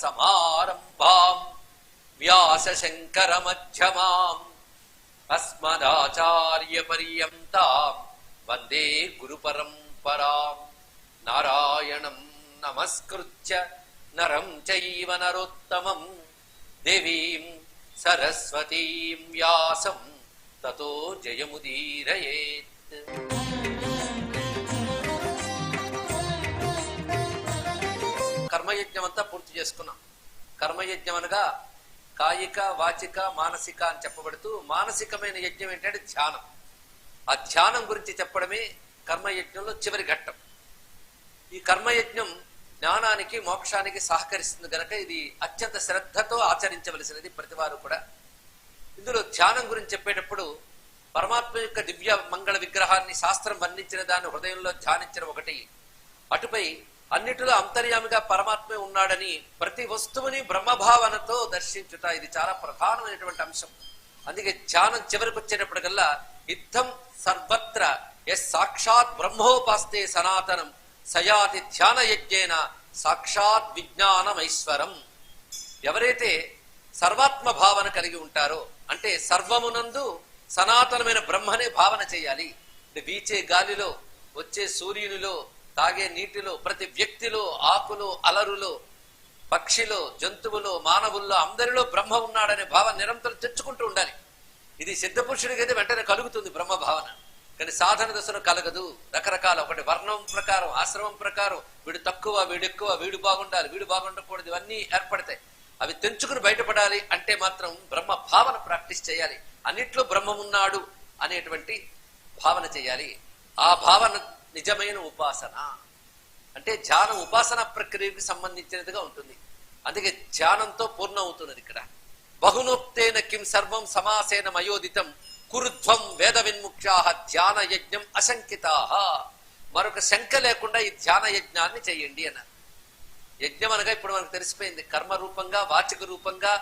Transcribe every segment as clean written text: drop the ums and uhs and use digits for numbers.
సమారంభాం వ్యాస శంకర మధ్యమాం అస్మదాచార్య పర్యంతాం వందే గురు పరంపరాం. నారాయణం నమస్కృత్య నరం చైవ నరోత్తమం దేవీం సరస్వతీం వ్యాసం తతో జయముదీరయేత్. కర్మయజ్ఞం అంతా పూర్తి చేసుకున్నాం. కర్మయజ్ఞం అనగా కాయిక, వాచిక, మానసిక అని చెప్పబడుతూ మానసికమైన యజ్ఞం ఏంటంటే ధ్యానం. ఆ ధ్యానం గురించి చెప్పడమే కర్మయజ్ఞంలో చివరి ఘట్టం. ఈ కర్మయజ్ఞం జ్ఞానానికి, మోక్షానికి సహకరిస్తుంది కనుక ఇది అత్యంత శ్రద్ధతో ఆచరించవలసినది ప్రతివారు కూడా. ఇందులో ధ్యానం గురించి చెప్పేటప్పుడు పరమాత్మ యొక్క దివ్య మంగళ విగ్రహాన్ని శాస్త్రం వర్ణించిన దాన్ని హృదయంలో ధ్యానించడం ఒకటి, అటుపై అన్నిటిలో అంతర్యామిగా పరమాత్మే ఉన్నాడని ప్రతి వస్తువుని బ్రహ్మభావనతో దర్శించుట, ఇది చాలా ప్రధానమైనటువంటి అంశం. అందుకే ధ్యానం చివరికి వచ్చేటప్పటికల్లా ఇత్థం సర్వత్ర ఎస్ సాక్షాత్ బ్రహ్మోపాస్తే సనాతనం సయాతి ధ్యాన యజ్ఞేన సాక్షాత్ విజ్ఞానమైశ్వరం. ఎవరైతే సర్వాత్మ భావన కలిగి ఉంటారో, అంటే సర్వమునందు సనాతనమైన బ్రహ్మనే భావన చేయాలి. వీచే గాలిలో, వచ్చే సూర్యునిలో, తాగే నీటిలో, ప్రతి వ్యక్తిలో, ఆకులో, అలరులో, పక్షిలో, జంతువులో, మానవుల్లో అందరిలో బ్రహ్మ ఉన్నాడనే భావన నిరంతరం తెచ్చుకుంటూ ఉండాలి. ఇది సిద్ధపురుషుడికి అయితే వెంటనే కలుగుతుంది బ్రహ్మ భావన, కానీ సాధన దశలో కలగదు. రకరకాల, ఒకటి వర్ణం ప్రకారం, ఆశ్రమం ప్రకారం, వీడు తక్కువ, వీడు ఎక్కువ, వీడు బాగుండాలి, వీడు బాగుండకూడదు, ఇవన్నీ ఏర్పడతాయి. అవి తెంచుకుని బయటపడాలి అంటే మాత్రం బ్రహ్మ భావన ప్రాక్టీస్ చేయాలి. అన్నిట్లో బ్రహ్మమున్నాడు అనేటువంటి భావన చేయాలి. ఆ భావన నిజమైన ఉపాసన. అంటే ధ్యానం ఉపాసన ప్రక్రియకి సంబంధించినదిగా ఉంటుంది. అందుకే ధ్యానంతో పూర్ణం అవుతున్నది. ఇక్కడ బహునోక్తేన కిం సర్వం సమాసేన మయోదితం కురుధ్వం వేద విన్ముఖ్యాః ధ్యాన యజ్ఞం అశంకితాః. మరొక శంక లేకుండా ఈ ధ్యాన యజ్ఞాన్ని చేయండి అన్నారు. యజ్ఞం అనగా ఇప్పుడు మనకు తెలిసిపోయింది, కర్మ రూపంగా, వాచిక రూపంగా,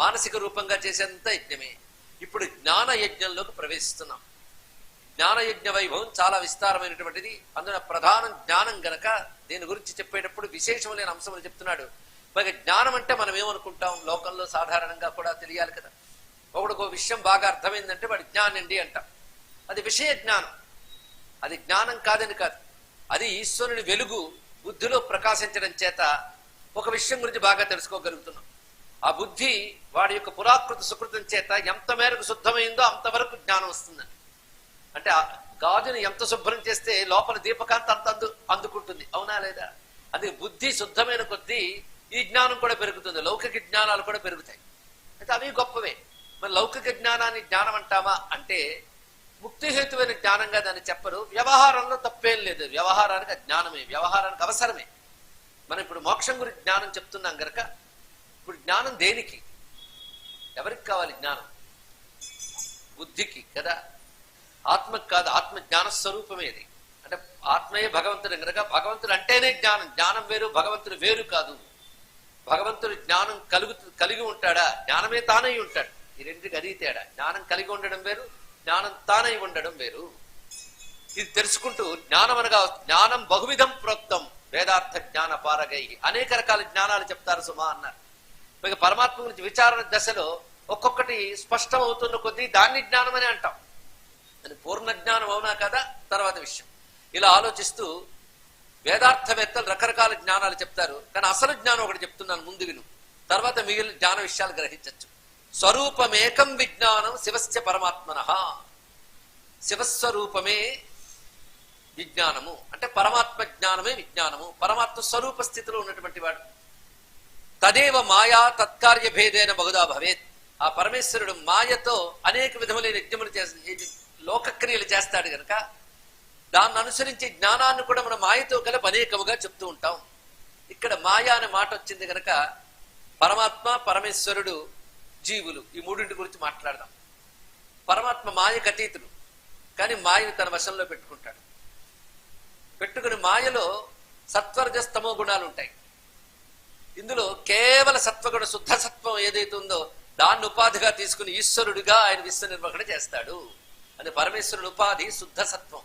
మానసిక రూపంగా చేసేంత యజ్ఞమే. ఇప్పుడు జ్ఞాన యజ్ఞంలోకి ప్రవేశిస్తున్నాం. జ్ఞానయజ్ఞ వైభవం చాలా విస్తారమైనటువంటిది. అందులో ప్రధానం జ్ఞానం గనక దీని గురించి చెప్పేటప్పుడు విశేషం లేని అంశం చెప్తున్నాడు. మరి జ్ఞానం అంటే మనం ఏమనుకుంటాం, లోకంలో సాధారణంగా కూడా తెలియాలి కదా. ఒకడికో విషయం బాగా అర్థమైందంటే వాడు జ్ఞానండి అంటాం. అది విషయ జ్ఞానం, అది జ్ఞానం కాదని కాదు. అది ఈశ్వరుని వెలుగు బుద్ధిలో ప్రకాశించడం చేత ఒక విషయం గురించి బాగా తెలుసుకోగలుగుతున్నాం. ఆ బుద్ధి వాడి యొక్క పురాకృత సుకృతం చేత ఎంత మేరకు శుద్ధమైందో అంతవరకు జ్ఞానం వస్తుందని. అంటే ఆ గాజుని ఎంత శుభ్రం చేస్తే లోపల దీపకాంత అంత అందుకుంటుంది, అవునా లేదా? అది బుద్ధి శుద్ధమైన కొద్దీ ఈ జ్ఞానం కూడా పెరుగుతుంది, లౌకిక జ్ఞానాలు కూడా పెరుగుతాయి. అయితే అవి గొప్పవే. మరి లౌకిక జ్ఞానాన్ని జ్ఞానం అంటామా అంటే ముక్తిహేతువైన జ్ఞానంగా దాన్ని చెప్పరు. వ్యవహారంలో తప్పేం లేదు, వ్యవహారానికి జ్ఞానమే, వ్యవహారానికి అవసరమే. మనం ఇప్పుడు మోక్షం గురించి జ్ఞానం చెప్తున్నాం గనక ఇప్పుడు జ్ఞానం దేనికి, ఎవరికి కావాలి జ్ఞానం? బుద్ధికి కదా, ఆత్మకు కాదు. ఆత్మ జ్ఞాన స్వరూపమేది. అంటే ఆత్మయే భగవంతుడు కనుక భగవంతుడు అంటేనే జ్ఞానం. జ్ఞానం వేరు, భగవంతుడు వేరు కాదు. భగవంతుడు జ్ఞానం కలిగి ఉంటాడా? జ్ఞానమే తానై ఉంటాడు. ఈ రెండింటికి అది తేడా. జ్ఞానం కలిగి ఉండడం వేరు, జ్ఞానం తానై ఉండడం వేరు. ఇది తెలుసుకుంటూ జ్ఞానం అనగా జ్ఞానం బహువిధం ప్రోక్తం వేదార్థ జ్ఞాన పారగై. అనేక రకాల జ్ఞానాలు చెప్తారు సుమా అన్నారు. ఇక పరమాత్మ గురించి విచారణ దశలో ఒక్కొక్కటి స్పష్టం అవుతున్న కొద్దీ దాన్ని జ్ఞానం అని అంటాం. అది పూర్ణ జ్ఞానం అవునా కదా తర్వాత విషయం. ఇలా ఆలోచిస్తూ వేదార్థవేత్తలు రకరకాల జ్ఞానాలు చెప్తారు, కానీ అసలు జ్ఞానం ఒకటి చెప్తున్నాను, ముందు విను, తర్వాత మిగిలిన జ్ఞాన విషయాలు గ్రహించవచ్చు. స్వరూపమేకం విజ్ఞానం శివస్య పరమాత్మనః. శివస్వరూపమే విజ్ఞానము, అంటే పరమాత్మ జ్ఞానమే విజ్ఞానము. పరమాత్మ స్వరూప స్థితిలో ఉన్నటువంటి వాడు. తదేవ మాయా తత్కార్య భేదేన బహుదా భవేత్. ఆ పరమేశ్వరుడు మాయతో అనేక విధములైన యజ్ఞములు లోకక్రియలు చేస్తాడు గనక దాన్ని అనుసరించి జ్ఞానాన్ని కూడా మనం మాయతో కలిపి అనేకముగా చెప్తూ ఉంటాం. ఇక్కడ మాయా అనే మాట వచ్చింది గనక పరమాత్మ, పరమేశ్వరుడు, జీవులు, ఈ మూడింటి గురించి మాట్లాడదాం. పరమాత్మ మాయకు అతీతుడు, కానీ మాయను తన వశంలో పెట్టుకుంటాడు. పెట్టుకుని మాయలో సత్వరజస్తమో గుణాలు ఉంటాయి. ఇందులో కేవల సత్వగుణ శుద్ధ సత్వం ఏదైతే ఉందో దాన్ని ఉపాధిగా తీసుకుని ఈశ్వరుడిగా ఆయన విశ్వ నిర్వహణ చేస్తాడు. అని పరమేశ్వరుని ఉపాధి శుద్ధ సత్వం,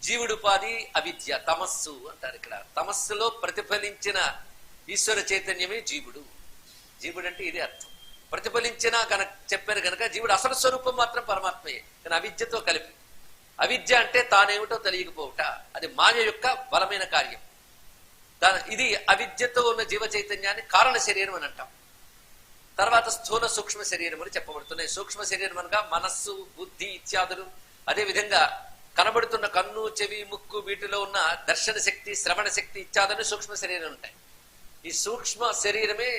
జీవుడి ఉపాధి అవిద్య, తమస్సు అంటారు. ఇక్కడ తమస్సులో ప్రతిఫలించిన ఈశ్వర చైతన్యమే జీవుడు. జీవుడు అంటే ఇది అర్థం. ప్రతిఫలించినా గనక చెప్పారు గనక జీవుడు అసలు స్వరూపం మాత్రం పరమాత్మయే, కానీ అవిద్యతో కలిపి. అవిద్య అంటే తానేమిటో తెలియకపోవుట, అది మాయ యొక్క బలమైన కార్యం. ఇది అవిద్యతో ఉన్న జీవ చైతన్యాన్ని కారణ శరీరం అని అంటాం. తర్వాత స్థూల సూక్ష్మ శరీరం అని చెప్పబడుతున్నాయి. సూక్ష్మ శరీరం అనగా మనస్సు, బుద్ధి ఇత్యాదులు. అదే విధంగా కనబడుతున్న కన్ను, చెవి, ముక్కు, వీటిలో ఉన్న దర్శన శక్తి, శ్రవణ శక్తి ఇత్యాదులు సూక్ష్మ శరీరం ఉంటాయి. ఈ సూక్ష్మ శరీరమే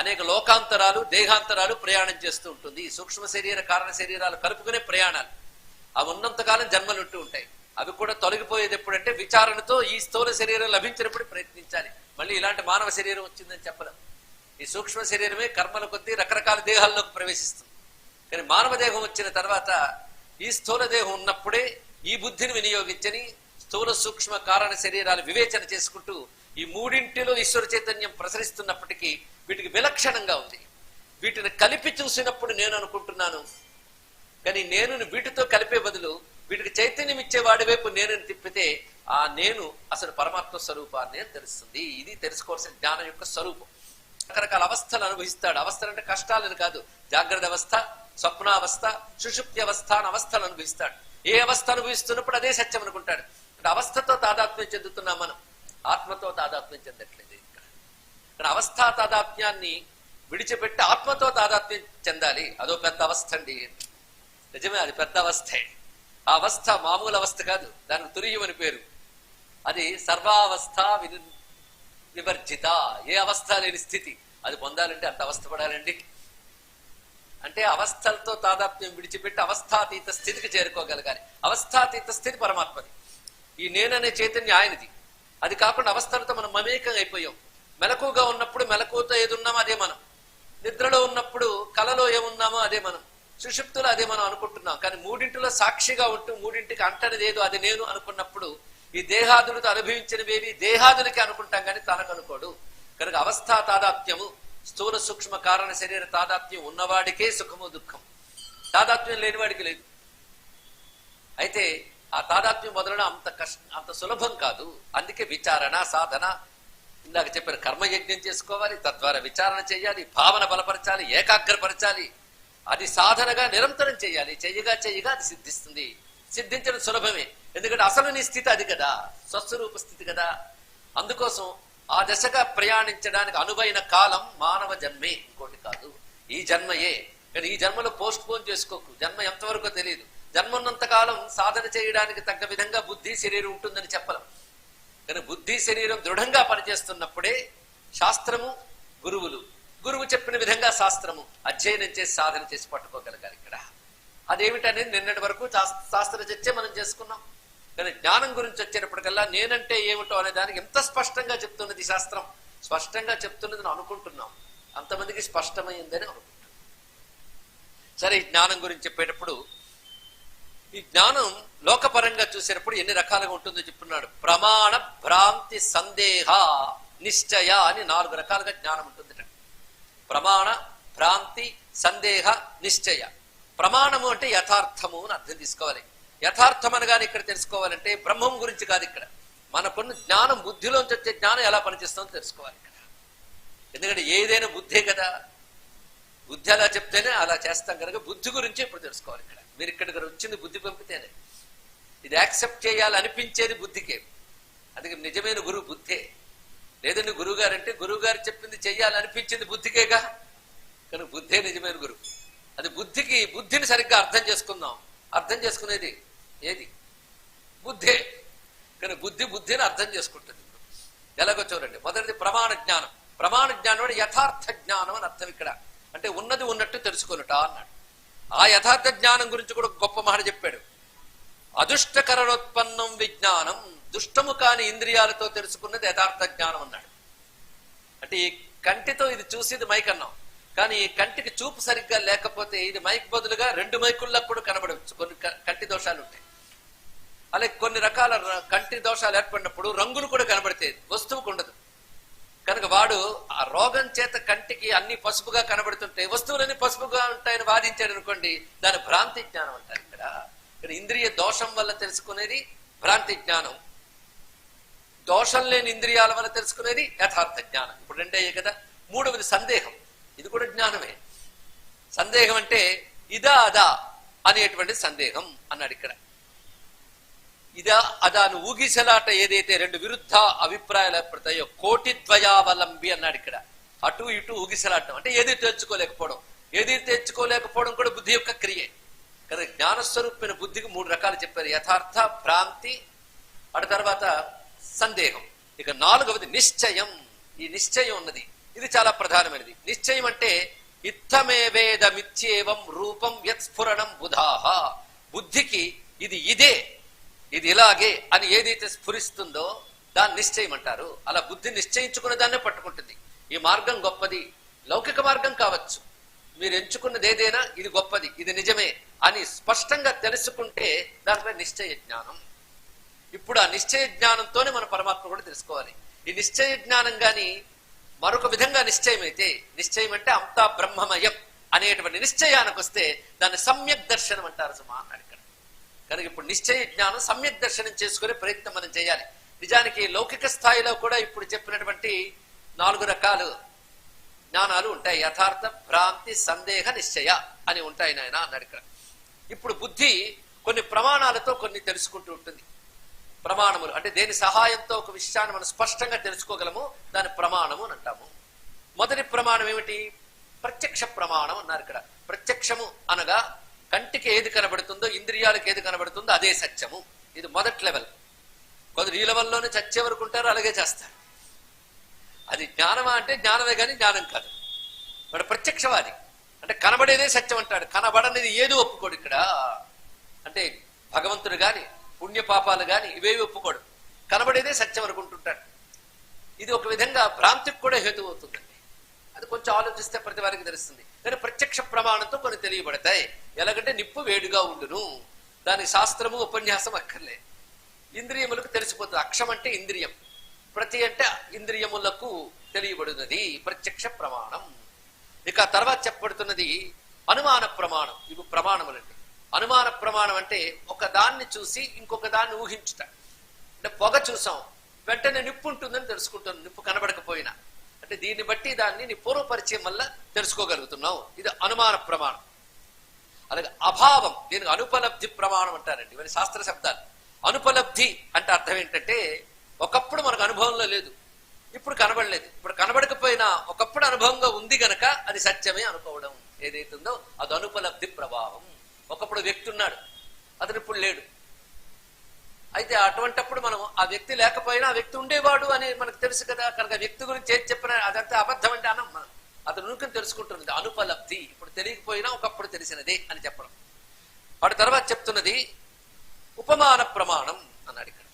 అనేక లోకాంతరాలు, దేహాంతరాలు ప్రయాణం చేస్తూ ఉంటుంది. ఈ సూక్ష్మ శరీర కారణ శరీరాలు కలుపుకునే ప్రయాణాలు. అవి ఉన్నంతకాలం జన్మలు ఉంటూ ఉంటాయి. అవి కూడా తొలగిపోయేది ఎప్పుడంటే విచారణతో ఈ స్థూల శరీరం లభించినప్పుడు ప్రయత్నించాలి. మళ్ళీ ఇలాంటి మానవ శరీరం వచ్చిందని చెప్పలేం. ఈ సూక్ష్మ శరీరమే కర్మల కొద్దీ రకరకాల దేహాల్లోకి ప్రవేశిస్తుంది. కానీ మానవ దేహం వచ్చిన తర్వాత ఈ స్థూల దేహం ఉన్నప్పుడే ఈ బుద్ధిని వినియోగించని స్థూల సూక్ష్మ కారణ శరీరాలు వివేచన చేసుకుంటూ ఈ మూడింటిలో ఈశ్వర చైతన్యం ప్రసరిస్తున్నప్పటికీ వీటికి విలక్షణంగా ఉంది. వీటిని కలిపి చూసినప్పుడు నేను అనుకుంటున్నాను, కానీ నేను వీటితో కలిపే బదులు వీటికి చైతన్యం ఇచ్చేవాడి వైపు నేను తిప్పితే ఆ నేను అసలు పరమాత్మ స్వరూపాన్ని అని తెలుస్తుంది. ఇది తెలుసుకోవాల్సిన జ్ఞానం యొక్క స్వరూపం. రకరకాల అవస్థలు అనుభవిస్తాడు. అవస్థలు అంటే కష్టాలని కాదు, జాగ్రత్త అవస్థ, స్వప్నావస్థ, సుషుప్తి అవస్థ అని అవస్థలు అనుభవిస్తాడు. ఏ అవస్థ అనుభవిస్తున్నప్పుడు అదే సత్యం అనుకుంటాడు. అంటే అవస్థతో తాదాత్మ్యం చెందుతున్నాం మనం, ఆత్మతో తాదాత్మ్యం చెందట్లేదు. ఇక్కడ అవస్థా తాదాత్మ్యాన్ని విడిచిపెట్టి ఆత్మతో తాదాత్మ్యం చెందాలి. అదో పెద్ద అవస్థ అండి. నిజమే, అది పెద్ద అవస్థే. ఆ అవస్థ మామూలు అవస్థ కాదు, దానికి తురియం అని పేరు. అది సర్వావస్థ వివర్జిత, ఏ అవస్థ లేని స్థితి. అది పొందాలంటే అంత అవస్థ పడాలండి. అంటే అవస్థలతో తాదాత్మ్యం విడిచిపెట్టి అవస్థాతీత స్థితికి చేరుకోగలగాలి. అవస్థాతీత స్థితి పరమాత్మది. ఈ నేననే చైతన్యం ఆయనది. అది కాకుండా అవస్థలతో మనం మమేకం అయిపోయాం. మెలకుగా ఉన్నప్పుడు మెలకుతో ఏదున్నామో అదే మనం, నిద్రలో ఉన్నప్పుడు కలలో ఏమున్నామో అదే మనం, సుషుప్తులో అదే మనం అనుకుంటున్నాం. కానీ మూడింటిలో సాక్షిగా ఉంటూ మూడింటికి అంటనిది ఏదో అది నేను అనుకున్నప్పుడు ఈ దేహాదులతో అనుభవించినవేవి దేహాదులకి అనుకుంటాం, కానీ తనకు అనుకోడు. కనుక అవస్థా తాదాత్మ్యము, స్థూల సూక్ష్మ కారణ శరీర తాదాత్మ్యం ఉన్నవాడికే సుఖము దుఃఖం, తాదాత్మ్యం లేనివాడికి లేదు. అయితే ఆ తాదాత్మ్యం మొదలడం అంత సులభం కాదు. అందుకే విచారణ, సాధన, ఇందాక చెప్పిన కర్మయజ్ఞం చేసుకోవాలి, తద్వారా విచారణ చేయాలి, భావన బలపరచాలి, ఏకాగ్రపరచాలి. అది సాధనగా నిరంతరం చేయాలి. చెయ్యగా అది సిద్ధిస్తుంది. సిద్ధించడం సులభమే, ఎందుకంటే అసలు నీ స్థితి అది కదా, స్వస్వరూప స్థితి కదా. అందుకోసం ఆ దశగా ప్రయాణించడానికి అనువైన కాలం మానవ జన్మే, ఇంకోటి కాదు. ఈ జన్మయే. కానీ ఈ జన్మలో పోస్ట్ పోన్ చేసుకోకు. జన్మ ఎంతవరకో తెలియదు. జన్మ ఉన్నంత కాలం సాధన చేయడానికి తగ్గ విధంగా బుద్ధి శరీరం ఉంటుందని చెప్పలేం. కానీ బుద్ధి శరీరం దృఢంగా పనిచేస్తున్నప్పుడే శాస్త్రము, గురువు చెప్పిన విధంగా శాస్త్రము అధ్యయనం చేసి సాధన చేసి పట్టుకోగలగాలి. ఇక్కడ అదేమిటనేది నిన్నటి వరకు శాస్త్ర చర్చే మనం చేసుకున్నాం. కానీ జ్ఞానం గురించి వచ్చేటప్పటికల్లా నేనంటే ఏమిటో అనే దానికి ఎంత స్పష్టంగా చెప్తున్నది శాస్త్రం. స్పష్టంగా చెప్తున్నది అనుకుంటున్నాం, అంతమందికి స్పష్టమైందని అనుకుంటున్నాం. సరే, ఈ జ్ఞానం గురించి చెప్పేటప్పుడు ఈ జ్ఞానం లోకపరంగా చూసేటప్పుడు ఎన్ని రకాలుగా ఉంటుందో చెప్తున్నాడు. ప్రమాణ, భ్రాంతి, సందేహ, నిశ్చయ అని 4 రకాలుగా జ్ఞానం ఉంటుంది. ప్రమాణ, భ్రాంతి, సందేహ, నిశ్చయ. ప్రమాణము అంటే యథార్థము అని అర్థం తీసుకోవాలి. యథార్థం అనగానే ఇక్కడ తెలుసుకోవాలంటే బ్రహ్మం గురించి కాదు. ఇక్కడ మనకున్న జ్ఞానం, బుద్ధిలోంచి వచ్చే జ్ఞానం ఎలా పనిచేస్తుందో తెలుసుకోవాలి ఇక్కడ. ఎందుకంటే ఏదైనా బుద్ధే కదా, బుద్ధి అలా చెప్తేనే అలా చేస్తాం కనుక బుద్ధి గురించి ఇప్పుడు తెలుసుకోవాలి. ఇక్కడ మీరు ఇక్కడికి వచ్చింది బుద్ధి పంపితేనే. ఇది యాక్సెప్ట్ చేయాలి అనిపించేది బుద్ధికే. అందుకే నిజమైన గురువు బుద్ధే. లేదండి గురువు గారు అంటే గురువు గారు చెప్పింది చెయ్యాలి అనిపించింది బుద్ధికేగా, కానీ బుద్ధే నిజమైన గురువు. అది బుద్ధిని సరిగ్గా అర్థం చేసుకుందాం. అర్థం చేసుకునేది ఏది? బుద్ధే. కానీ బుద్ధిని అర్థం చేసుకుంటుంది. ఎలాగో చూడండి. మొదటిది ప్రమాణ జ్ఞానం. ప్రమాణ జ్ఞానం అంటే యథార్థ జ్ఞానం అని అర్థం. ఇక్కడ అంటే ఉన్నది ఉన్నట్టు తెలుసుకొనుట అన్నాడు. ఆ యథార్థ జ్ఞానం గురించి కూడా గొప్ప మాట చెప్పాడు. అదుష్టకరణోత్పన్నం విజ్ఞానం, దుష్టము కాని ఇంద్రియాలతో తెలుసుకున్నది యథార్థ జ్ఞానం అన్నాడు. అంటే ఈ కంటితో ఇది చూసేది మైక్ అన్నాం, కానీ ఈ కంటికి చూపు సరిగ్గా లేకపోతే ఇది మైక్ బదులుగా 2 మైకుల్లో కనబడవచ్చు. కొన్ని కంటి దోషాలు ఉంటాయి. అలాగే కొన్ని రకాల కంటి దోషాలు ఏర్పడినప్పుడు రంగులు కూడా కనబడితే వస్తువుకు ఉండదు. కనుక వాడు ఆ రోగం చేత కంటికి అన్ని పసుపుగా కనబడుతుంటే వస్తువులన్నీ పసుపుగా ఉంటాయని వాదించాడు అనుకోండి, దాని భ్రాంతి జ్ఞానం అంటారు. ఇక్కడ ఇంద్రియ దోషం వల్ల తెలుసుకునేది భ్రాంతి జ్ఞానం. దోషం లేని ఇంద్రియాల వల్ల తెలుసుకునేది యథార్థ జ్ఞానం. ఇప్పుడు రెండే కదా. మూడవది సందేహం. ఇది కూడా జ్ఞానమే. సందేహం అంటే ఇదా అదా అనేటువంటి సందేహం అన్నాడు ఇక్కడ. ఇదా అదా అని ఊగిసలాట ఏదైతే రెండు విరుద్ధ అభిప్రాయాలు ఏర్పడతాయో కోటిద్వయావలంబి అన్నాడు ఇక్కడ. అటు ఇటు ఊగిసలాటం అంటే ఏది తెచ్చుకోలేకపోవడం. ఏది తెచ్చుకోలేకపోవడం కూడా బుద్ధి యొక్క క్రియే కదా. జ్ఞానస్వరూపమైన బుద్ధికి మూడు రకాలు చెప్పారు: యథార్థ, భ్రాంతి, అటు తర్వాత సందేహం. ఇక నాలుగవది నిశ్చయం. ఈ నిశ్చయం ఉన్నది, ఇది చాలా ప్రధానమైనది. నిశ్చయం అంటే ఇత్తమేవేదమిత్యేవం రూపం యత్స్ఫురణం బుధాహ. బుద్ధికి ఇది ఇదే, ఇది ఇలాగే అని ఏదైతే స్ఫురిస్తుందో దాన్ని నిశ్చయం అంటారు. అలా బుద్ధి నిశ్చయించుకున్న దాన్నే పట్టుకుంటుంది. ఈ మార్గం గొప్పది, లౌకిక మార్గం కావచ్చు, మీరు ఎంచుకున్నది ఏదైనా ఇది గొప్పది, ఇది నిజమే అని స్పష్టంగా తెలుసుకుంటే దానిపై నిశ్చయ జ్ఞానం. ఇప్పుడు ఆ నిశ్చయ జ్ఞానంతోనే మన పరమాత్మ కూడా తెలుసుకోవాలి. ఈ నిశ్చయ జ్ఞానం గాని మరొక విధంగా నిశ్చయం అయితే, నిశ్చయం అంటే అంతా బ్రహ్మమయం అనేటువంటి నిశ్చయానికి వస్తే దాన్ని సమ్యక్ దర్శనం అంటారు సుమా అన్నాడు ఇక్కడ. కనుక ఇప్పుడు నిశ్చయ జ్ఞానం సమ్యక్ దర్శనం చేసుకునే ప్రయత్నం మనం చేయాలి. నిజానికి లౌకిక స్థాయిలో కూడా ఇప్పుడు చెప్పినటువంటి 4 రకాలు జ్ఞానాలు ఉంటాయి: యథార్థ, భ్రాంతి, సందేహ, నిశ్చయ అని ఉంటాయి నాయన అన్నాడు ఇక్కడ. ఇప్పుడు బుద్ధి కొన్ని ప్రమాణాలతో కొన్ని తెలుసుకుంటూ ఉంటుంది. ప్రమాణములు అంటే దేని సహాయంతో ఒక విషయాన్ని మనం స్పష్టంగా తెలుసుకోగలము, దాని ప్రమాణము అని అంటాము. మొదటి ప్రమాణం ఏమిటి? ప్రత్యక్ష ప్రమాణం అన్నారు ఇక్కడ. ప్రత్యక్షము అనగా కంటికి ఏది కనబడుతుందో, ఇంద్రియాలకు ఏది కనబడుతుందో అదే సత్యము. ఇది మొదటి లెవెల్. కొందరు ఈ లెవెల్లోనే చచ్చే వరకు ఉంటారు, అలాగే చేస్తారు. అది జ్ఞానమా అంటే జ్ఞానమే కానీ జ్ఞానం కాదు. వాడు ప్రత్యక్షవాది అంటే కనబడేదే సత్యం అంటాడు, కనబడనేది ఏది ఒప్పుకోడు. ఇక్కడ అంటే భగవంతుడు గాని పుణ్యపాపాలు గాని ఇవేవి ఒప్పుకోడు, కనబడేదే సత్యం అనుకుంటుంటాడు. ఇది ఒక విధంగా భ్రాంతికి కూడా హేతు అవుతుందండి. అది కొంచెం ఆలోచిస్తే ప్రతి వారికి తెలుస్తుంది. కానీ ప్రత్యక్ష ప్రమాణంతో కొన్ని తెలియబడతాయి. ఎలాగంటే నిప్పు వేడిగా ఉండును, దానికి శాస్త్రము ఉపన్యాసం అక్కర్లే, ఇంద్రియములకు తెలిసిపోతుంది. అక్షం అంటే ఇంద్రియం, ప్రతి అంటే ఇంద్రియములకు తెలియబడినది ప్రత్యక్ష ప్రమాణం. ఇక తర్వాత చెప్పబడుతున్నది అనుమాన ప్రమాణం. ఇవి ప్రమాణములండి. అనుమాన ప్రమాణం అంటే ఒక దాన్ని చూసి ఇంకొక దాన్ని ఊహించుట. అంటే పొగ చూసాం, వెంటనే నిప్పు ఉంటుందని తెలుసుకుంటున్నాం, నిప్పు కనబడకపోయినా. అంటే దీన్ని బట్టి దాన్ని నీ పూర్వపరిచయం వల్ల తెలుసుకోగలుగుతున్నావు. ఇది అనుమాన ప్రమాణం. అలాగే అభావం, దీనికి అనుపలబ్ధి ప్రమాణం అంటారండి. ఇవన్నీ శాస్త్ర శబ్దాలు. అనుపలబ్ధి అంటే అర్థం ఏంటంటే ఒకప్పుడు మనకు అనుభవంలో లేదు, ఇప్పుడు కనబడలేదు. ఇప్పుడు కనబడకపోయినా ఒకప్పుడు అనుభవంగా ఉంది గనక అది సత్యమే అనుకోవడం ఏదైతుందో అది అనుపలబ్ధి ప్రభావం. ఒకప్పుడు వ్యక్తి ఉన్నాడు, అతను ఇప్పుడు లేడు. అయితే అటువంటప్పుడు మనం ఆ వ్యక్తి లేకపోయినా ఆ వ్యక్తి ఉండేవాడు అని మనకు తెలుసు కదా. కనుక వ్యక్తి గురించి ఏది చెప్పినా అదంతా అబద్ధం అంటే అనం మనం. అతను ఉనికి తెలుసుకుంటున్నది అనుపలబ్ధి. ఇప్పుడు తెలియకపోయినా ఒకప్పుడు తెలిసినదే అని చెప్పడం. వాటి తర్వాత చెప్తున్నది ఉపమాన ప్రమాణం అన్నాడు ఇక్కడ.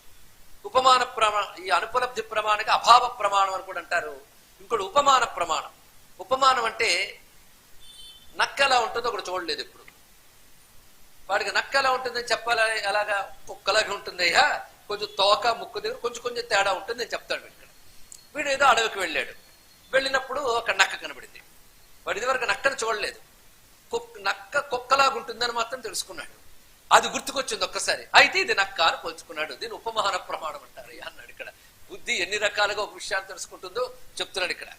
ఉపమాన ప్రమాణం, ఈ అనుపలబ్ధి ప్రమాణానికి అభావ ప్రమాణం అని కూడా అంటారు. ఇంకోటి ఉపమాన ప్రమాణం. ఉపమానం అంటే నక్క ఎలా ఉంటుందో ఒకటి చూడలేదు ఇప్పుడు. వాడికి నక్క ఎలా ఉంటుందని చెప్పాలి, ఎలాగా కుక్కలాగా ఉంటుందయ్యా, కొంచెం తోక ముక్కు దగ్గర కొంచెం కొంచెం తేడా ఉంటుంది అని చెప్తాడు ఇక్కడ. వీడు ఏదో అడవికి వెళ్ళాడు, వెళ్ళినప్పుడు అక్కడ నక్క కనబడింది. వాడు ఇదివరకు నక్కను చూడలేదు, నక్క కుక్కలాగా ఉంటుందని మాత్రం తెలుసుకున్నాడు. అది గుర్తుకొచ్చింది ఒక్కసారి, అయితే ఇది నక్క అని పోల్చుకున్నాడు. దీన్ని ఉపమాన ప్రమాణం అంటారు అన్నాడు ఇక్కడ. బుద్ధి ఎన్ని రకాలుగా ఒక విషయాన్ని తెలుసుకుంటుందో చెప్తున్నాడు ఇక్కడ.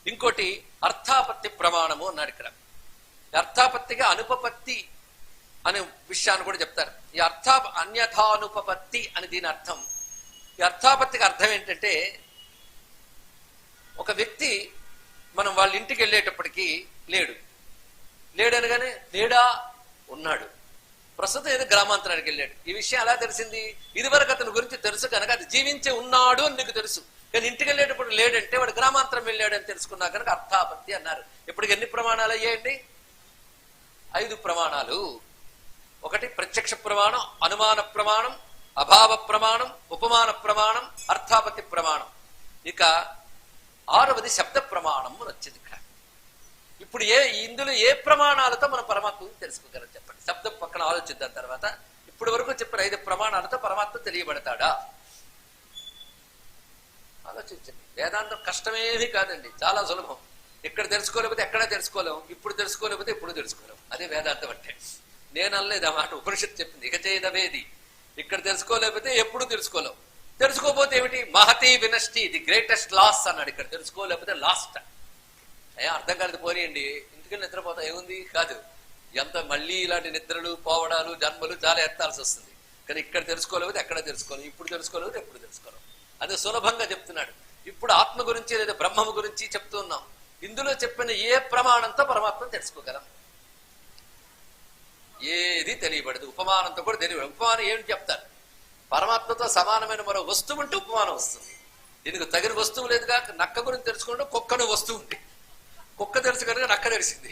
ఇంకోటి అర్థాపత్తి ప్రమాణము అన్నాడు ఇక్కడ. అర్థాపత్తిగా అనుపపత్తి అనే విషయాన్ని కూడా చెప్తారు. ఈ అన్యథానుపపత్తి అని దీని అర్థం. ఈ అర్థాపత్తికి అర్థం ఏంటంటే ఒక వ్యక్తి మనం వాళ్ళ ఇంటికి వెళ్ళేటప్పటికి లేడనగానే లేడా, ఉన్నాడు. ప్రస్తుతం ఏదో గ్రామాంతరానికి వెళ్ళాడు. ఈ విషయం ఎలా తెలిసింది? ఇదివరకు అతని గురించి తెలుసు కనుక అది జీవించి ఉన్నాడు అని నీకు తెలుసు. కానీ ఇంటికి వెళ్ళేటప్పుడు లేడంటే వాడు గ్రామాంతరం వెళ్ళాడు అని తెలుసుకున్నా కనుక అర్థాపత్తి అన్నారు. ఇప్పటికి ఎన్ని ప్రమాణాలు అయ్యాయండి? 5 ప్రమాణాలు. ఒకటి ప్రత్యక్ష ప్రమాణం, అనుమాన ప్రమాణం, అభావ ప్రమాణం, ఉపమాన ప్రమాణం, అర్థాపత్తి ప్రమాణం. ఇక 6వది శబ్ద ప్రమాణం అని వచ్చింది ఇక్కడ. ఇప్పుడు ఇందులో ఏ ప్రమాణాలతో మనం పరమాత్మని తెలుసుకోగలం చెప్పండి. శబ్దం పక్కన ఆలోచిద్దాం. తర్వాత ఇప్పటి వరకు చెప్పిన 5 ప్రమాణాలతో పరమాత్మ తెలియబడతాడా ఆలోచించండి. వేదాంతం కష్టమేమీ కాదండి, చాలా సులభం. ఇక్కడ తెలుసుకోలేకపోతే ఎక్కడా తెలుసుకోలేము, ఇప్పుడు తెలుసుకోలేకపోతే ఇప్పుడు తెలుసుకోలేము. అదే వేదాంతం అంటే. నేను అనలేదు ఆ మాట, ఉపనిషత్తు చెప్పింది. ఇక చేయదవేది. ఇక్కడ తెలుసుకోలేకపోతే ఎప్పుడు తెలుసుకోలేము, తెలుసుకోపోతే ఏమిటి? మహతి వినష్టి, ది గ్రేటెస్ట్ లాస్ అన్నాడు. ఇక్కడ తెలుసుకోలేకపోతే లాస్ట్. అర్థం కాలేదు పోనీయండి, ఇంటికి నిద్రపోతా ఏముంది కాదు. ఎంత మళ్ళీ ఇలాంటి నిద్రలు పోవడాలు జన్మలు చాలా ఎత్తాల్సి వస్తుంది. కానీ ఇక్కడ తెలుసుకోలేకపోతే ఎక్కడ తెలుసుకోవాలి, ఇప్పుడు తెలుసుకోలేకపోతే ఎప్పుడు తెలుసుకోవాలి. అదే సులభంగా చెప్తున్నాడు. ఇప్పుడు ఆత్మ గురించి లేదా బ్రహ్మము గురించి చెప్తూ ఉన్నాం. ఇందులో చెప్పిన ఏ ప్రమాణంతో పరమాత్మను తెలుసుకోగలం? ఏది తెలియబడదు. ఉపమానంతో కూడా తెలియబడదు. ఉపమానం ఏమిటి చెప్తారు? పరమాత్మతో సమానమైన మరో వస్తువు ఉంటే ఉపమానం వస్తుంది. దీనికి తగిన వస్తువు లేదుగా. నక్క గురించి తెలుసుకుంటే కుక్కను వస్తువు ఉంది. కుక్క తెలుసు కనుక నక్క తెలిసింది.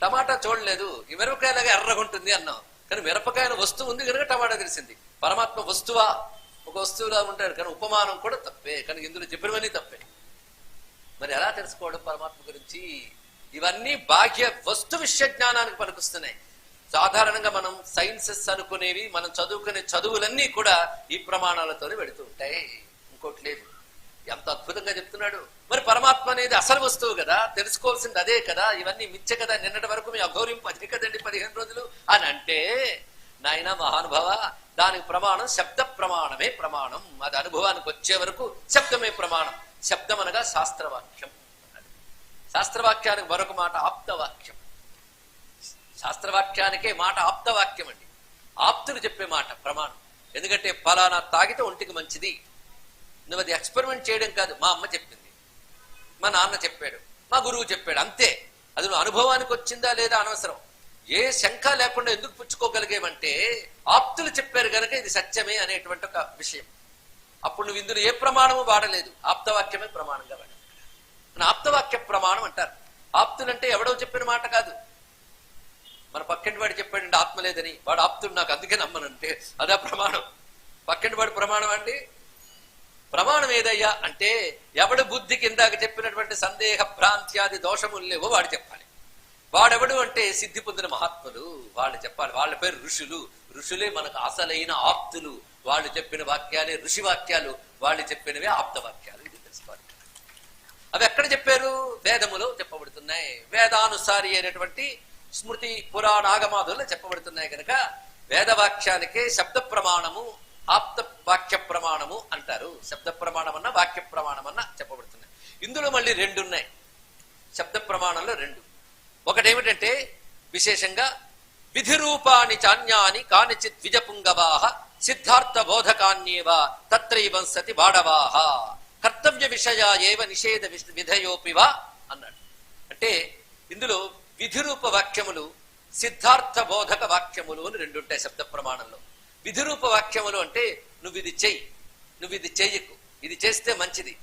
టమాటా చూడలేదు, ఈ మిరపకాయలాగా ఎర్రగా ఉంటుంది అన్నాం, కానీ మిరపకాయల వస్తువు ఉంది కనుక టమాటా తెలిసింది. పరమాత్మ వస్తువా? ఒక వస్తువులా ఉంటాడు, కానీ ఉపమానం కూడా తప్పే. కానీ ఇందులో చెప్పినవన్నీ తప్పే. మరి ఎలా తెలుసుకోవడం పరమాత్మ గురించి? ఇవన్నీ బాహ్య వస్తు విషయ జ్ఞానానికి పనికొస్తున్నాయి. సాధారణంగా మనం సైన్సెస్ అనుకునేవి, మనం చదువుకునే చదువులన్నీ కూడా ఈ ప్రమాణాలతోనే పెడుతూ ఉంటాయి. ఇంకోటి లేదు. ఎంత అద్భుతంగా చెప్తున్నాడు. మరి పరమాత్మ అనేది అసలు వస్తువు కదా, తెలుసుకోవాల్సింది అదే కదా, ఇవన్నీ మిచ్చే కదా, నిన్నటి వరకు మీ అఘోరింపు అదే కదండి 15 రోజులు అని అంటే, నాయన మహానుభావ, దానికి ప్రమాణం శబ్ద ప్రమాణమే ప్రమాణం. అది అనుభవానికి వచ్చే వరకు శబ్దమే ప్రమాణం. శబ్దం అనగా శాస్త్రవాక్యం. శాస్త్రవాక్యానికి మరొక మాట ఆప్తవాక్యం. శాస్త్రవాక్యానికే మాట ఆప్తవాక్యం అండి. ఆప్తులు చెప్పే మాట ప్రమాణం. ఎందుకంటే ఫలానా తాగితే ఒంటికి మంచిది. నువ్వు అది ఎక్స్పెరిమెంట్ చేయడం కాదు. మా అమ్మ చెప్పింది, మా నాన్న చెప్పాడు, మా గురువు చెప్పాడు, అంతే. అది నువ్వు అనుభవానికి వచ్చిందా లేదా అనవసరం. ఏ శంక లేకుండా ఎందుకు పుచ్చుకోగలిగేవంటే ఆప్తులు చెప్పారు గనక ఇది సత్యమే అనేటువంటి ఒక విషయం. అప్పుడు నువ్వు ఇందులో ఏ ప్రమాణము వాడలేదు, ఆప్తవాక్యమే ప్రమాణంగా వాడాలి. ఆప్తవాక్య ప్రమాణం అంటారు. ఆప్తులంటే ఎవడో చెప్పిన మాట కాదు. మన పక్కింటి వాడు చెప్పాడండి ఆత్మ లేదని, వాడు ఆప్తుడు, నాకు అందుకే నమ్మనంటే అదా ప్రమాణం? పక్కింటి వాడు ప్రమాణం అండి. ప్రమాణం ఏదయ్యా అంటే ఎవడు బుద్ధికి ఇందాక చెప్పినటువంటి సందేహ భ్రాంత్యాది దోషములు లేవో వాడు చెప్పాలి. వాడెవడు అంటే సిద్ధి పొందిన మహాత్ములు, వాళ్ళు చెప్పాలి. వాళ్ళ పేరు ఋషులు. ఋషులే మనకు అసలైన ఆప్తులు. వాళ్ళు చెప్పిన వాక్యాలే ఋషి వాక్యాలు, వాళ్ళు చెప్పినవే ఆప్త వాక్యాలు. ఇది తెలుసుకోవాలి. అవి ఎక్కడ చెప్పారు? వేదములో చెప్పబడుతున్నాయి. వేదానుసారి అయినటువంటి స్మృతి పురాణ ఆగమాదుల్లో చెప్పబడుతున్నాయి కనుక వేదవాక్యానికే శబ్ద ప్రమాణము ఆప్త వాక్య ప్రమాణము అంటారు. శబ్ద ప్రమాణం అన్న వాక్య ప్రమాణం అన్న చెప్పబడుతున్నాయి. ఇందులో మళ్ళీ 2 ఉన్నాయి. శబ్ద ప్రమాణంలో 2. ఒకటేమిటంటే విశేషంగా విధి రూపాని చాన్యాని కానిచిత్ ద్విజపుంగవాహ సిద్ధార్థ బోధకాన్యేవ తత్రైవం సతి బాడవాహ కర్తవ్య విషయ ఏవ నిషేధ విధయోపివా అన్నాడు. అంటే ఇందులో విధిరూప వాక్యములు, సిద్ధార్థ బోధక వాక్యములు అని 2 ఉంటాయి శబ్ద ప్రమాణంలో. విధిరూప వాక్యములు అంటే నువ్వు ఇది చెయ్యి, నువ్వు ఇది చెయ్యకు, ఇది చేస్తే మంచిది,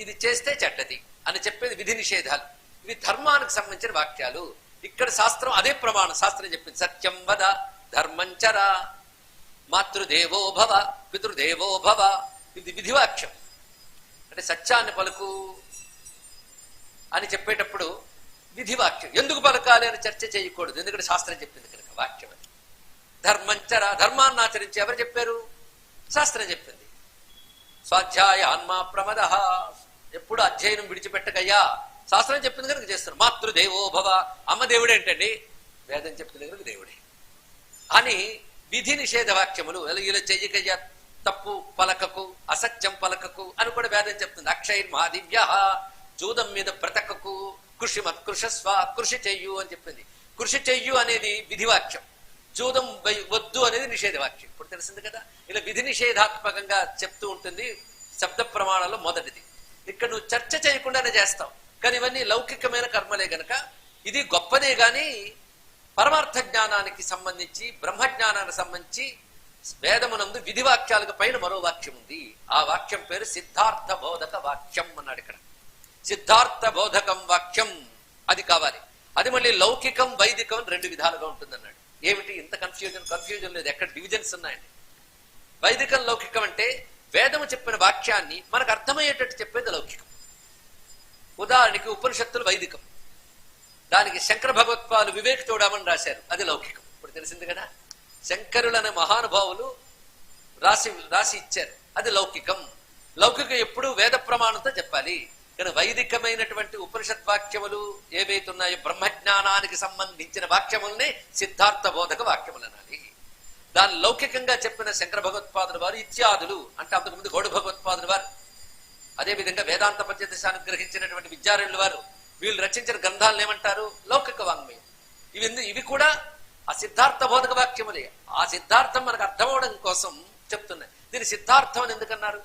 ఇది చేస్తే చెడ్డది అని చెప్పేది విధి నిషేధాలు. ఇవి ధర్మానికి సంబంధించిన వాక్యాలు. ఇక్కడ శాస్త్రం అదే ప్రమాణం. శాస్త్రం చెప్పింది సత్యం వద ధర్మంచర మాతృదేవో భవ పితృదేవో భవ. ఇది విధివాక్యం. అంటే సత్యాన్ని పలుకు అని చెప్పేటప్పుడు విధివాక్యం. ఎందుకు పలకాలి అని చర్చ చేయకూడదు, ఎందుకంటే శాస్త్రం చెప్పింది కనుక వాక్యం అది. ధర్మంచర, ధర్మాన్ని ఆచరించి ఎవరు చెప్పారు? శాస్త్రం చెప్పింది. స్వాధ్యాయ ఆన్మా ప్రమద, ఎప్పుడు అధ్యయనం విడిచిపెట్టకయ్యా, శాస్త్రం చెప్పింది కనుక చేస్తారు. మాతృదేవో భవ, అమ్మ దేవుడే ఏంటండి, వేదం చెప్పింది కనుక దేవుడే అని విధి నిషేధ వాక్యములు. ఇలా చెయ్యకయ్యా, తప్పు పలకకు, అసత్యం పలకకు అని కూడా వేదం చెప్తుంది. అక్షయ్ మహాదివ్య, జూదం మీద బ్రతకకు, కృషి మత్కృషస్వ, కృషి చెయ్యు అని చెప్పింది. కృషి చెయ్యు అనేది విధివాక్యం, జూదం వద్దు అనేది నిషేధవాక్యం. ఇప్పుడు తెలిసింది కదా. ఇలా విధి నిషేధాత్మకంగా చెప్తూ ఉంటుంది శబ్ద ప్రమాణాల్లో మొదటిది. ఇక్కడ నువ్వు చర్చ చేయకుండానే చేస్తావు, కానీ ఇవన్నీ లౌకికమైన కర్మలే గనక ఇది గొప్పదే. గాని పరమార్థ జ్ఞానానికి సంబంధించి, బ్రహ్మజ్ఞానానికి సంబంధించి వేదమునందు విధివాక్యాలకు పైన మరో వాక్యం ఉంది. ఆ వాక్యం పేరు సిద్ధార్థ బోధక వాక్యం అన్నాడు. ఇక్కడ సిద్ధార్థ బోధకం వాక్యం అది కావాలి. అది మళ్ళీ లౌకికం వైదికం 2 విధాలుగా ఉంటుంది అన్నాడు. ఏమిటి ఇంత కన్ఫ్యూజన్ లేదు, ఎక్కడ డివిజన్స్ ఉన్నాయండి. వైదికం లౌకికం అంటే వేదము చెప్పిన వాక్యాన్ని మనకు అర్థమయ్యేటట్టు చెప్పేది లౌకికం. ఉదాహరణకి ఉపనిషత్తులు వైదికం, దానికి శంకర భగవత్పాలు వివేక చూడమని రాశారు, అది లౌకికం. ఇప్పుడు తెలిసింది కదా. శంకరులు అనే మహానుభావులు రాసి ఇచ్చారు, అది లౌకికం. లౌకికం ఎప్పుడు వేద ప్రమాణంతో చెప్పాలి. కానీ వైదికమైనటువంటి ఉపనిషత్ వాక్యములు ఏవైతున్నాయో బ్రహ్మజ్ఞానానికి సంబంధించిన వాక్యములనే సిద్ధార్థ బోధక వాక్యములు అనాలి. దాని లౌకికంగా చెప్పిన శంకర భగవత్పాదుల వారు ఇత్యాదులు అంటే అంతకుముందు గౌడ భగవత్పాదుల వారు, అదేవిధంగా వేదాంత పంచదశాన్ని గ్రహించినటువంటి విద్యారణ్యుల వారు, వీళ్ళు రచించిన గ్రంథాలను ఏమంటారు? లౌకిక వాంగ్మయం. ఇవి కూడా ఆ సిద్ధార్థ బోధక వాక్యములే. ఆ సిద్ధార్థం మనకు అర్థమవడం కోసం చెప్తున్నాయి. దీని సిద్ధార్థం అని ఎందుకన్నారు?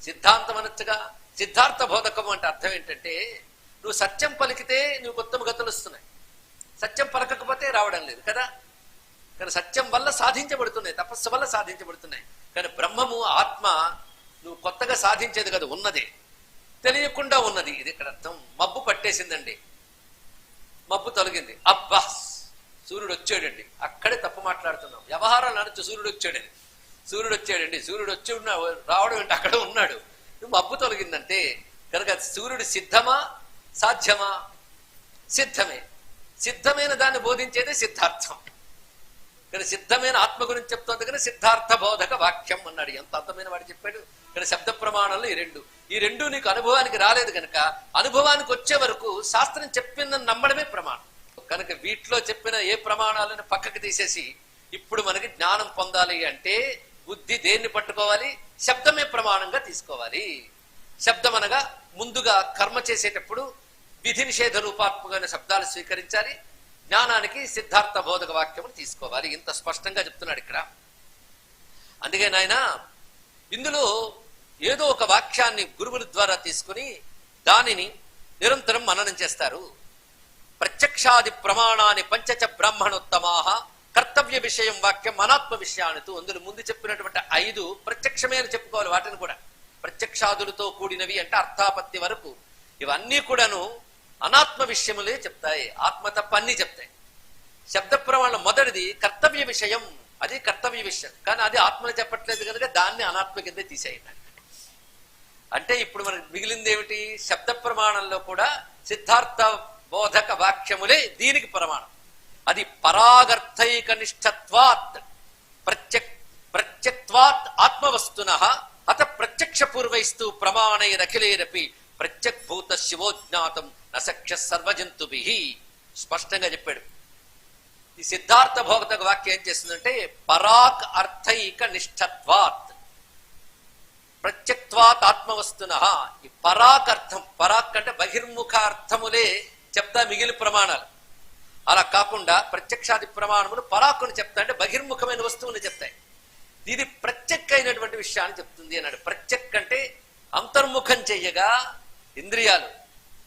సిద్ధాంతం అనొచ్చుగా. సిద్ధార్థ బోధకము అంటే అర్థం ఏంటంటే, నువ్వు సత్యం పలికితే నువ్వు ఉత్తమ గతులు వస్తున్నాయి, సత్యం పలకకపోతే రావడం లేదు కదా. కానీ సత్యం వల్ల సాధించబడుతున్నాయి, తపస్సు వల్ల సాధించబడుతున్నాయి. కానీ బ్రహ్మము ఆత్మ నువ్వు కొత్తగా సాధించేది కదా, ఉన్నదే, తెలియకుండా ఉన్నది. ఇది ఇక్కడ అర్థం. మబ్బు పట్టేసిందండి, మబ్బు తొలగింది, అబ్బా సూర్యుడు వచ్చాడండి, అక్కడే తప్పు మాట్లాడుతున్నాం. వ్యవహారాలు అనొచ్చు సూర్యుడు వచ్చాడని. సూర్యుడు వచ్చాడండి, సూర్యుడు వచ్చి రావడం అంటే అక్కడ ఉన్నాడు, నువ్వు మబ్బు తొలగిందంటే కనుక సూర్యుడు సిద్ధమా సాధ్యమా? సిద్ధమే. సిద్ధమైన దాన్ని బోధించేదే సిద్ధార్థం. కానీ సిద్ధమైన ఆత్మ గురించి చెప్తోంది కానీ సిద్ధార్థ బోధక వాక్యం అన్నాడు. ఎంత అర్థమైన వాడు చెప్పాడు. కానీ శబ్ద ప్రమాణాలు ఈ రెండు నీకు అనుభవానికి రాలేదు కనుక అనుభవానికి వచ్చే వరకు శాస్త్రం చెప్పిందని నమ్మడమే ప్రమాణం. కనుక వీటిలో చెప్పిన ఏ ప్రమాణాలను పక్కకి తీసేసి ఇప్పుడు మనకి జ్ఞానం పొందాలి అంటే బుద్ధి దేన్ని పట్టుకోవాలి? శబ్దమే ప్రమాణంగా తీసుకోవాలి. శబ్దం అనగా ముందుగా కర్మ చేసేటప్పుడు విధి నిషేధ రూపాత్మకమైన శబ్దాలు స్వీకరించాలి. జ్ఞానానికి సిద్ధార్థ బోధక వాక్యము తీసుకోవాలి. ఇంత స్పష్టంగా చెప్తున్నాడు ఇక్కడ. అందుకే నాయన ఇందులో ఏదో ఒక వాక్యాన్ని గురువుల ద్వారా తీసుకుని దానిని నిరంతరం మననం చేస్తారు. ప్రత్యక్షాది ప్రమాణాన్ని పంచచ బ్రాహ్మణోత్తమాహ కర్తవ్య విషయం వాక్యం అనాత్మ విషయానితో. అందులో ముందు చెప్పినటువంటి 5 ప్రత్యక్షమే అని చెప్పుకోవాలి. వాటిని కూడా ప్రత్యక్షాదులతో కూడినవి అంటే అర్థాపత్తి వరకు ఇవన్నీ కూడాను అనాత్మ విషయములే చెప్తాయి. ఆత్మ తప్ప అన్ని చెప్తాయి. శబ్ద ప్రమాణం మొదటిది కర్తవ్య విషయం, అది కర్తవ్య విషయం. కానీ అది ఆత్మలు చెప్పట్లేదు కనుక దాన్ని అనాత్మ కింద తీసేయండి. అంటే ఇప్పుడు మనకు మిగిలింది ఏమిటి? శబ్ద ప్రమాణంలో కూడా సిద్ధార్థ బోధక వాక్యములే దీనికి ప్రమాణం. అది పరాగర్థైక నిష్ఠత్వాత్ ప్రత్యక్వాత్ ఆత్మవస్తునః అత ప్రత్యక్ష పూర్వైస్తు ప్రమాణైరఖిలైరపి ప్రత్యగ్భూత శివోజ్ఞాతం నసఖ్య సర్వజంతుభిః. స్పష్టంగా చెప్పాడు. ఈ సిద్ధార్థ బోధక వాక్యం ఏం చేస్తుందంటే పరాక్ అర్థైక నిష్ఠత్వాత్ ప్రత్యక్వాత్ ఆత్మవస్తునః. ఈ పరాక్ అర్థం, పరాక్ అంటే బహిర్ముఖ అర్థములే చెప్తా మిగిలిన ప్రమాణాలు. అలా కాకుండా ప్రత్యక్షాది ప్రమాణములు పరాకుని చెప్తా అంటే బహిర్ముఖమైన వస్తువుని చెప్తాయి. ఇది ప్రత్యక్ అయినటువంటి విషయాన్ని చెప్తుంది అన్నాడు. ప్రత్యక్ అంటే అంతర్ముఖం చెయ్యగా ఇంద్రియాలు,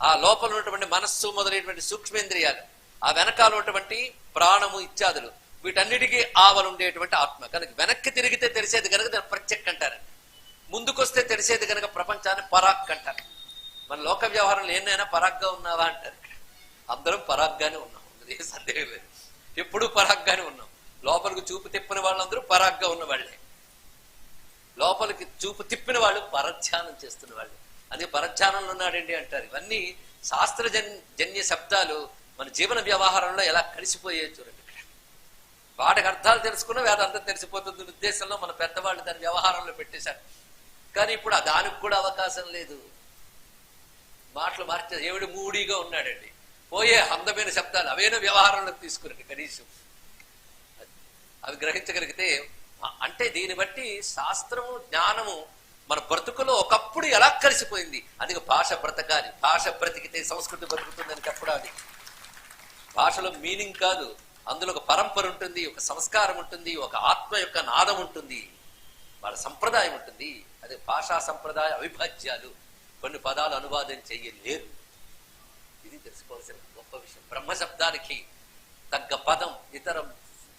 ఆ లోపల ఉన్నటువంటి మనస్సు మొదలైనటువంటి సూక్ష్మేంద్రియాలు, ఆ వెనకాల ఉన్నటువంటి ప్రాణము ఇత్యాదులు, వీటన్నిటికీ ఆవలుండేటువంటి ఆత్మ. కనుక వెనక్కి తిరిగితే తెలిసేది కనుక దాన్ని ప్రత్యక్ అంటారు. ముందుకొస్తే తెలిసేది కనుక ప్రపంచాన్ని పరాక్ అంటారు. మన లోక వ్యవహారంలో ఏనైనా పరాగ్గా ఉన్నావా అంటారు. ఇక్కడ అందరం పరాగ్గానే ఉన్నాం, ఏ సందేహం లేదు. ఎప్పుడూ పరాగ్గానే ఉన్నాం. లోపలికి చూపు తిప్పిన వాళ్ళందరూ పరాగ్గా ఉన్న వాళ్ళే. లోపలికి చూపు తిప్పిన వాళ్ళు పరధ్యానం చేస్తున్న వాళ్ళు. అదే పరధ్యానంలో ఉన్నాడండి అంటారు. ఇవన్నీ శాస్త్రజన్య శబ్దాలు మన జీవన వ్యవహారంలో ఎలా కలిసిపోయే చూడండి. ఇక్కడ వాటికి అర్థాలు తెలుసుకున్న వేదాంతం తెలిసిపోతుంది ఉద్దేశంలో మన పెద్దవాళ్ళు దాని వ్యవహారంలో పెట్టేశారు. కానీ ఇప్పుడు దానికి కూడా అవకాశం లేదు. మాటలు మార్చే దేవుడు మూడీగా ఉన్నాడండి. పోయే అందమైన శబ్దాలు అవేనో వ్యవహారంలోకి తీసుకురండి. కనీసం అవి గ్రహించగలిగితే, అంటే దీన్ని బట్టి శాస్త్రము జ్ఞానము మన బ్రతుకులో ఒకప్పుడు ఎలా కలిసిపోయింది. అది భాష బ్రతకాలి, భాష బ్రతికితే సంస్కృతి బ్రతుకుతుందని చెప్పడం. అది భాషలో మీనింగ్ కాదు, అందులో ఒక పరంపర ఉంటుంది, ఒక సంస్కారం ఉంటుంది, ఒక ఆత్మ యొక్క నాదం ఉంటుంది, వాళ్ళ సంప్రదాయం ఉంటుంది. అదే భాషా సంప్రదాయ అవిభాజ్యాలు. కొన్ని పదాలు అనువాదం చెయ్యలేరు. ఇది తెలుసుకోవాల్సిన గొప్ప విషయం. బ్రహ్మ శబ్దానికి తగ్గ పదం ఇతర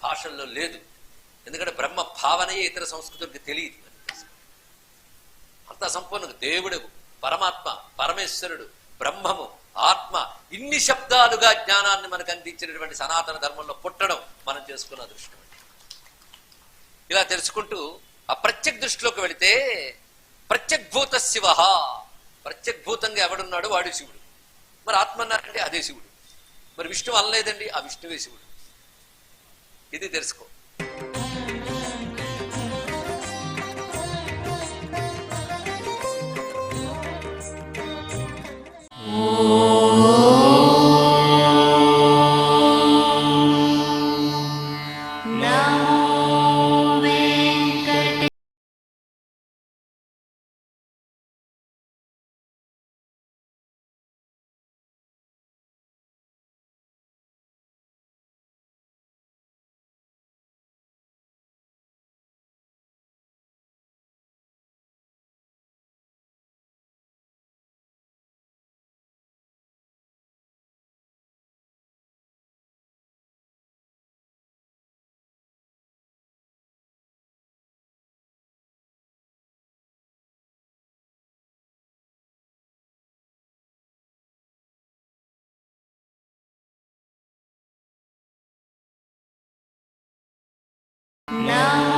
భాషల్లో లేదు. ఎందుకంటే బ్రహ్మ భావనయే ఇతర సంస్కృతులకు తెలియదు. అంత సంపూర్ణ దేవుడు, పరమాత్మ, పరమేశ్వరుడు, బ్రహ్మము, ఆత్మ, ఇన్ని శబ్దాలుగా జ్ఞానాన్ని మనకు అందించినటువంటి సనాతన ధర్మంలో పుట్టడం మనం చేసుకున్న అదృష్టం. ఇలా తెలుసుకుంటూ ఆ ప్రత్యక్ దృష్టిలోకి వెళితే ప్రత్యగ్భూత శివ, ప్రత్యగ్భూతంగా ఎవడున్నాడు వాడు శివుడు. మరి ఆత్మ అన్నారంటే అదే శివుడు. మరి విష్ణువు అనలేదండి, ఆ విష్ణువే శివుడు. ఇది తెలుసుకో. Now నమో